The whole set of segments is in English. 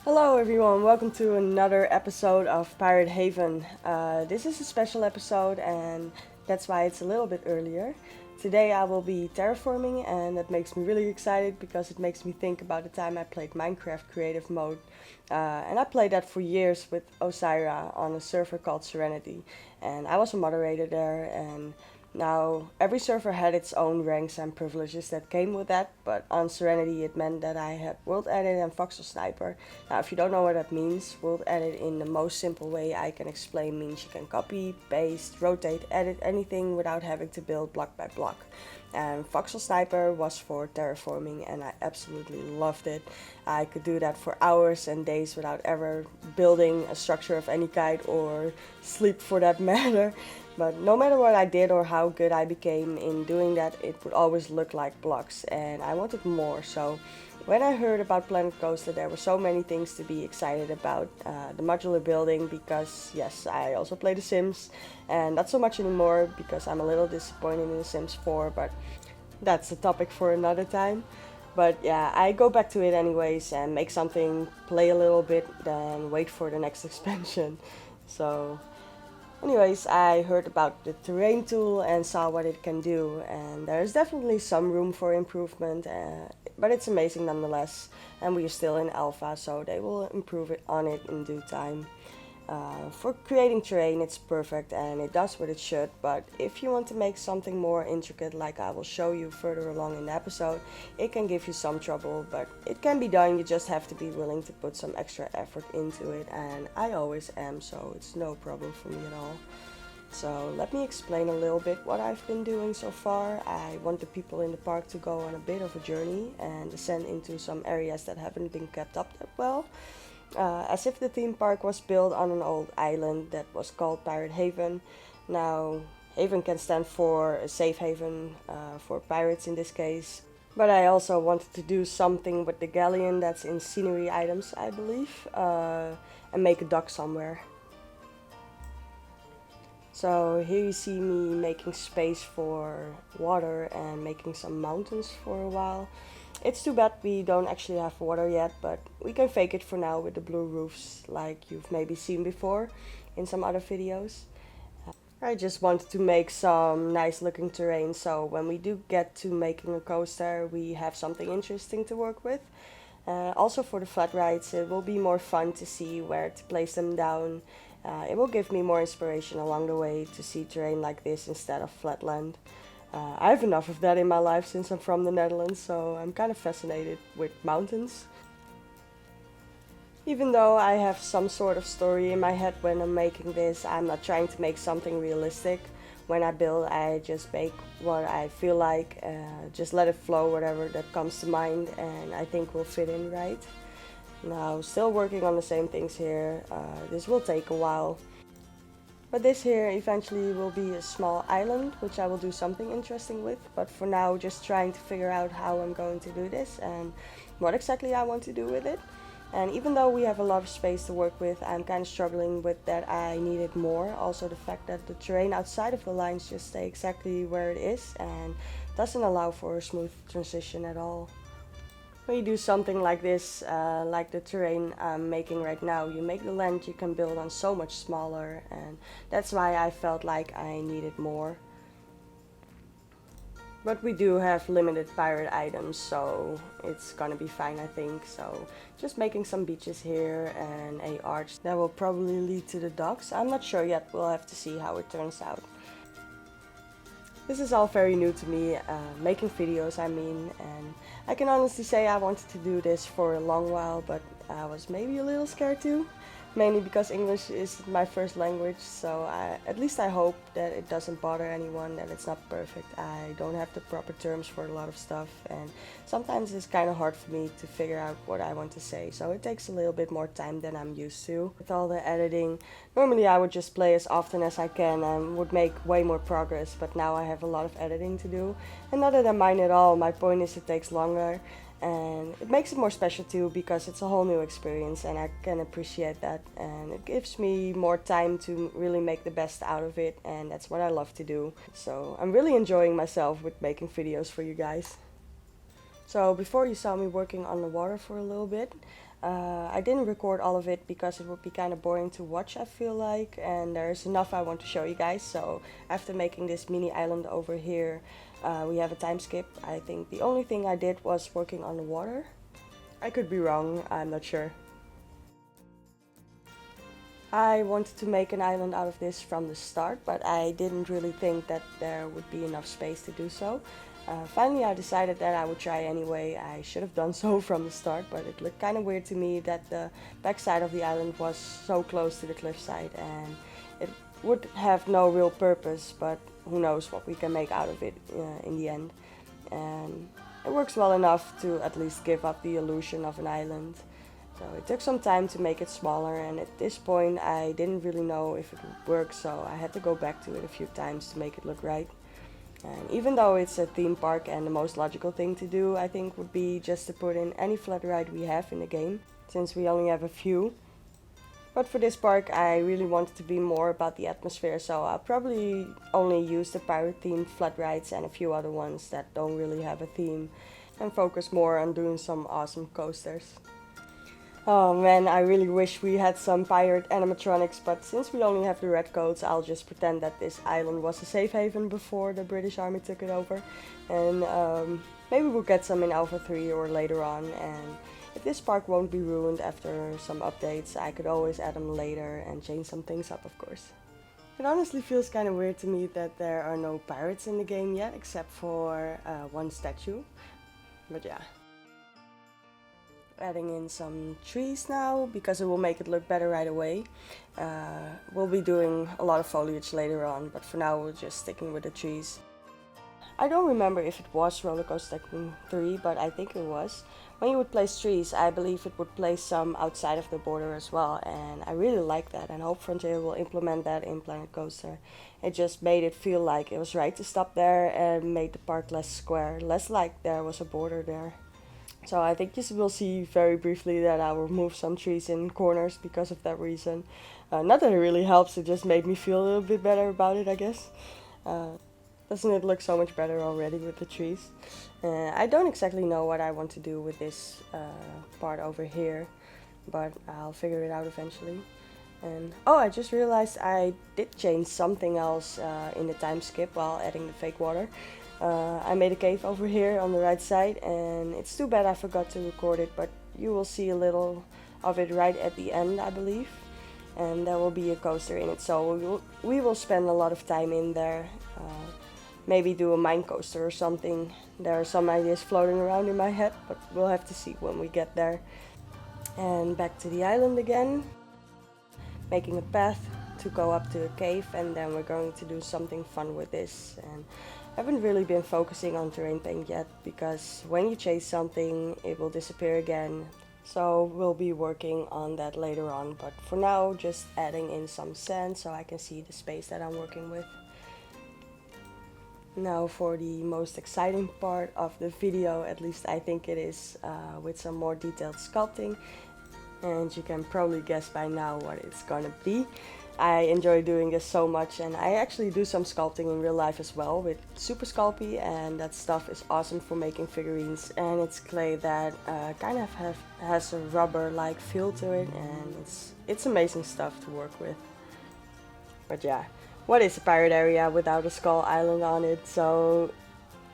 Hello everyone, welcome to another episode of Pirate Haven. This is a special episode and that's why it's a little bit earlier. Today I will be terraforming and that makes me really excited because it makes me think about the time I played Minecraft creative mode. And I played that for years with Osira on a server called Serenity. And I was a moderator there, and now, every server had its own ranks and privileges that came with that, but on Serenity it meant that I had World Edit and Voxel Sniper. Now, if you don't know what that means, World Edit in the most simple way I can explain means you can copy, paste, rotate, edit anything without having to build block by block. And Voxel Sniper was for terraforming and I absolutely loved it. I could do that for hours and days without ever building a structure of any kind or sleep for that matter. But no matter what I did or how good I became in doing that, it would always look like blocks and I wanted more. So when I heard about Planet Coaster, there were so many things to be excited about. The modular building, because yes, I also play The Sims, and not so much anymore because I'm a little disappointed in The Sims 4, but that's a topic for another time. But yeah, I go back to it anyways and make something, play a little bit, then wait for the next expansion. So anyways, I heard about the terrain tool and saw what it can do, and there's definitely some room for improvement, but it's amazing nonetheless, and we are still in alpha, so they will improve on it in due time. For creating terrain it's perfect and it does what it should, but if you want to make something more intricate like I will show you further along in the episode, it can give you some trouble, but it can be done. You just have to be willing to put some extra effort into it, and I always am, so it's no problem for me at all. So let me explain a little bit what I've been doing so far. I want the people in the park to go on a bit of a journey and descend into some areas that haven't been kept up that well. As if the theme park was built on an old island that was called Pirate Haven. Now, Haven can stand for a safe haven for pirates in this case. But I also wanted to do something with the galleon that's in scenery items, I believe, and make a dock somewhere. So here you see me making space for water and making some mountains for a while. It's too bad we don't actually have water yet, but we can fake it for now with the blue roofs like you've maybe seen before in some other videos. I just wanted to make some nice looking terrain, so when we do get to making a coaster we have something interesting to work with. Also for the flat rides it will be more fun to see where to place them down. It will give me more inspiration along the way to see terrain like this instead of flat land. I have enough of that in my life since I'm from the Netherlands, so I'm kind of fascinated with mountains. Even though I have some sort of story in my head when I'm making this, I'm not trying to make something realistic. When I build, I just make what I feel like, just let it flow, whatever that comes to mind, and I think will fit in right. Now, still working on the same things here. This will take a while. But this here eventually will be a small island, which I will do something interesting with. But for now, just trying to figure out how I'm going to do this and what exactly I want to do with it. And even though we have a lot of space to work with, I'm kind of struggling with that I needed more. Also the fact that the terrain outside of the lines just stay exactly where it is and doesn't allow for a smooth transition at all. When you do something like this, like the terrain I'm making right now, you make the land you can build on so much smaller, and that's why I felt like I needed more. But we do have limited pirate items, so it's gonna be fine I think. So just making some beaches here and a arch that will probably lead to the docks. I'm not sure yet, we'll have to see how it turns out. This is all very new to me, making videos I mean, and I can honestly say I wanted to do this for a long while, but I was maybe a little scared too. Mainly because English is my first language, so at least I hope that it doesn't bother anyone, that it's not perfect. I don't have the proper terms for a lot of stuff, and sometimes it's kind of hard for me to figure out what I want to say, so it takes a little bit more time than I'm used to. With all the editing, normally I would just play as often as I can and would make way more progress, but now I have a lot of editing to do, and not that I mind at all. My point is it takes longer. And it makes it more special too because it's a whole new experience and I can appreciate that, and it gives me more time to really make the best out of it, and that's what I love to do. So I'm really enjoying myself with making videos for you guys. So before you saw me working on the water for a little bit, I didn't record all of it because it would be kind of boring to watch, I feel like, and there's enough I want to show you guys. So after making this mini island over here, we have a time skip. I think the only thing I did was working on the water. I could be wrong, I'm not sure. I wanted to make an island out of this from the start, but I didn't really think that there would be enough space to do so. Finally I decided that I would try anyway. I should have done so from the start, but it looked kind of weird to me that the backside of the island was so close to the cliffside, and it would have no real purpose, but who knows what we can make out of it in the end. And it works well enough to at least give up the illusion of an island. So it took some time to make it smaller, and at this point I didn't really know if it would work, so I had to go back to it a few times to make it look right. And even though it's a theme park, and the most logical thing to do I think would be just to put in any flat ride we have in the game, since we only have a few. But for this park I really wanted to be more about the atmosphere, so I'll probably only use the pirate themed flat rides and a few other ones that don't really have a theme, and focus more on doing some awesome coasters. Oh man, I really wish we had some pirate animatronics, but since we only have the red coats, I'll just pretend that this island was a safe haven before the British Army took it over. And maybe we'll get some in Alpha 3 or later on, and if this park won't be ruined after some updates, I could always add them later and change some things up, of course. It honestly feels kind of weird to me that there are no pirates in the game yet, except for one statue. But yeah. Adding in some trees now because it will make it look better right away. We'll be doing a lot of foliage later on, but for now we're just sticking with the trees. I don't remember if it was Roller Coaster Tycoon 3, but I think it was. When you would place trees, I believe it would place some outside of the border as well, and I really like that, and hope Frontier will implement that in Planet Coaster. It just made it feel like it was right to stop there and made the park less square, less like there was a border there. So I think you will see very briefly that I will remove some trees in corners because of that reason. Not that it really helps, it just made me feel a little bit better about it, I guess. Doesn't it look so much better already with the trees? I don't exactly know what I want to do with this part over here, but I'll figure it out eventually. And oh, I just realized I did change something else in the time skip while adding the fake water. I made a cave over here on the right side, and it's too bad I forgot to record it, but you will see a little of it right at the end, I believe. And there will be a coaster in it, so we will spend a lot of time in there. Maybe do a mine coaster or something. There are some ideas floating around in my head, but we'll have to see when we get there. And back to the island again, making a path to go up to a cave, and then we're going to do something fun with this. And I haven't really been focusing on terrain paint yet, because when you chase something it will disappear again, so we'll be working on that later on, but for now just adding in some sand so I can see the space that I'm working with. Now for the most exciting part of the video, at least I think it is, with some more detailed sculpting, and you can probably guess by now what it's gonna be. I enjoy doing this so much, and I actually do some sculpting in real life as well with Super Sculpey, and that stuff is awesome for making figurines, and it's clay that kind of has a rubber-like feel to it, and it's amazing stuff to work with. But yeah, what is a pirate area without a skull island on it? So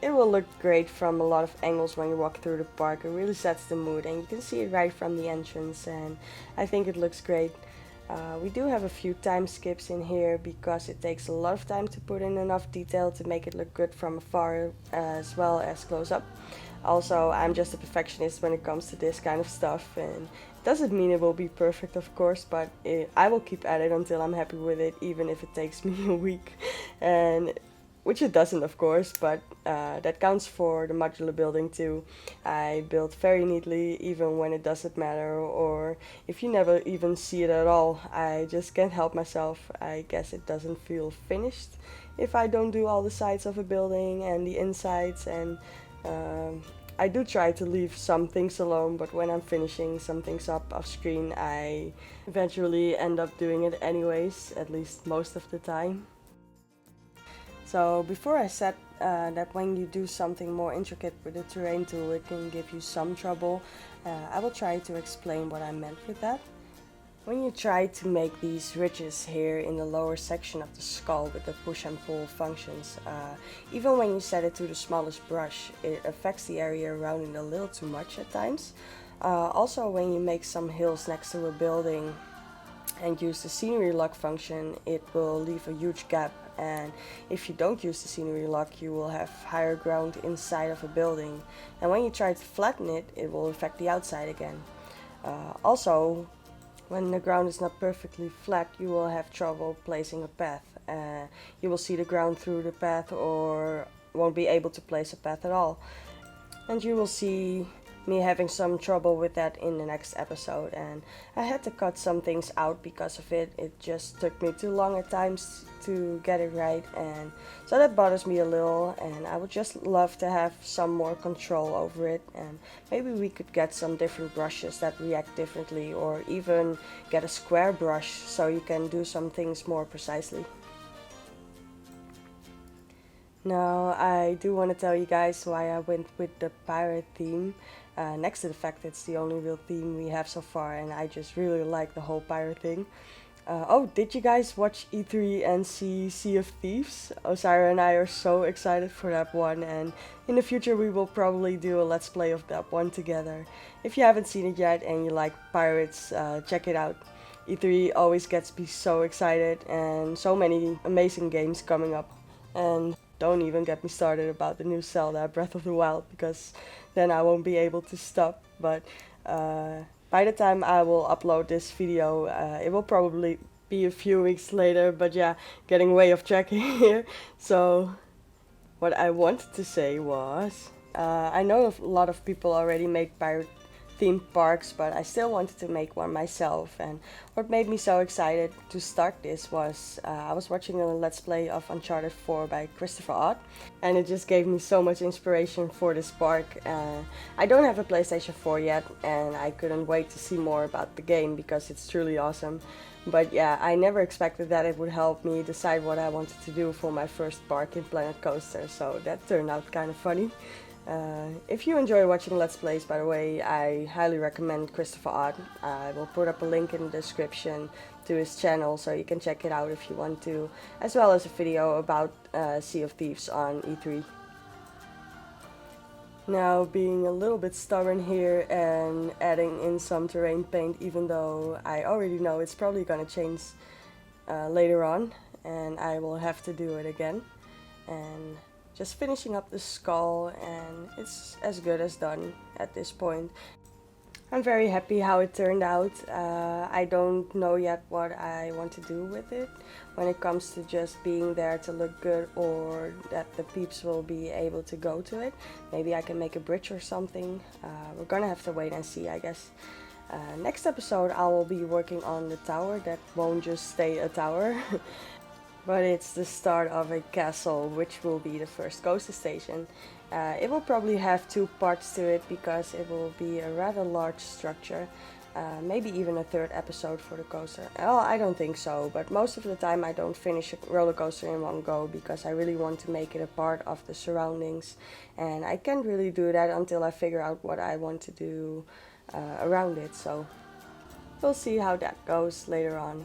it will look great from a lot of angles when you walk through the park. It really sets the mood, and you can see it right from the entrance, and I think it looks great. We do have a few time skips in here because it takes a lot of time to put in enough detail to make it look good from afar as well as close up. Also, I'm just a perfectionist when it comes to this kind of stuff, and it doesn't mean it will be perfect, of course, but I will keep at it until I'm happy with it, even if it takes me a week. And which it doesn't, of course, but that counts for the modular building too. I build very neatly even when it doesn't matter, or if you never even see it at all. I just can't help myself. I guess it doesn't feel finished if I don't do all the sides of a building and the insides, and I do try to leave some things alone, but when I'm finishing some things up off screen, I eventually end up doing it anyways, at least most of the time. So before I set that when you do something more intricate with the terrain tool, it can give you some trouble. I will try to explain what I meant with that. When you try to make these ridges here in the lower section of the skull with the push and pull functions, even when you set it to the smallest brush, it affects the area around it a little too much at times. Also, when you make some hills next to a building and use the scenery lock function, it will leave a huge gap, and if you don't use the scenery lock, you will have higher ground inside of a building, and when you try to flatten it, it will affect the outside again. Also, when the ground is not perfectly flat, you will have trouble placing a path. You will see the ground through the path or won't be able to place a path at all, and you will see me having some trouble with that in the next episode, and I had to cut some things out because of it. It just took me too long at times to get it right, and so that bothers me a little, and I would just love to have some more control over it, and maybe we could get some different brushes that react differently, or even get a square brush so you can do some things more precisely. Now, I do want to tell you guys why I went with the pirate theme. Next to the fact it's the only real theme we have so far, and I just really like the whole pirate thing. Oh, did you guys watch E3 and see Sea of Thieves? Osira and I are so excited for that one, and in the future we will probably do a let's play of that one together. If you haven't seen it yet and you like pirates, check it out. E3 always gets me so excited, and so many amazing games coming up. And don't even get me started about the new Zelda Breath of the Wild, because then I won't be able to stop. But by the time I will upload this video, it will probably be a few weeks later, but yeah, getting way off track here. So what I wanted to say was, I know a lot of people already made pirate themed parks, but I still wanted to make one myself, and what made me so excited to start this was I was watching a let's play of Uncharted 4 by ChristopherOdd, and it just gave me so much inspiration for this park. I don't have a PlayStation 4 yet, and I couldn't wait to see more about the game because it's truly awesome. But yeah, I never expected that it would help me decide what I wanted to do for my first park in Planet Coaster, so that turned out kind of funny. If you enjoy watching Let's Plays, by the way, I highly recommend ChristopherOdd. I will put up a link in the description to his channel so you can check it out if you want to, as well as a video about Sea of Thieves on E3. Now, being a little bit stubborn here and adding in some terrain paint, even though I already know it's probably gonna change later on, and I will have to do it again. And just finishing up the skull, and it's as good as done at this point. I'm very happy how it turned out. I don't know yet what I want to do with it when it comes to just being there to look good, or that the peeps will be able to go to it. Maybe I can make a bridge or something. We're gonna have to wait and see, I guess. Next episode I will be working on the tower that won't just stay a tower. But it's the start of a castle, which will be the first coaster station. It will probably have two parts to it because it will be a rather large structure. Maybe even a third episode for the coaster. Well, I don't think so, but most of the time I don't finish a roller coaster in one go because I really want to make it a part of the surroundings. And I can't really do that until I figure out what I want to do around it. So we'll see how that goes later on.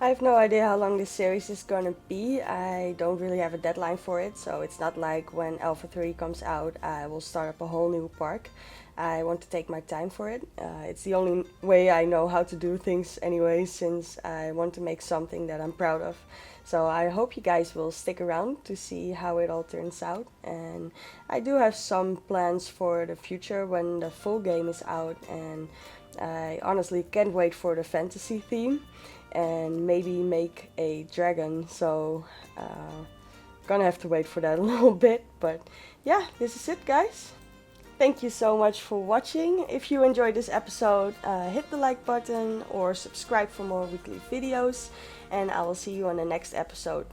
I have no idea how long this series is gonna be. I don't really have a deadline for it, so it's not like when Alpha 3 comes out I will start up a whole new park. I want to take my time for it. It's the only way I know how to do things anyway, since I want to make something that I'm proud of. So I hope you guys will stick around to see how it all turns out. And I do have some plans for the future when the full game is out, and I honestly can't wait for the fantasy theme and maybe make a dragon, so gonna have to wait for that a little bit. But yeah, this is it, guys. Thank you so much for watching. If you enjoyed this episode, hit the like button or subscribe for more weekly videos, and I will see you on the next episode.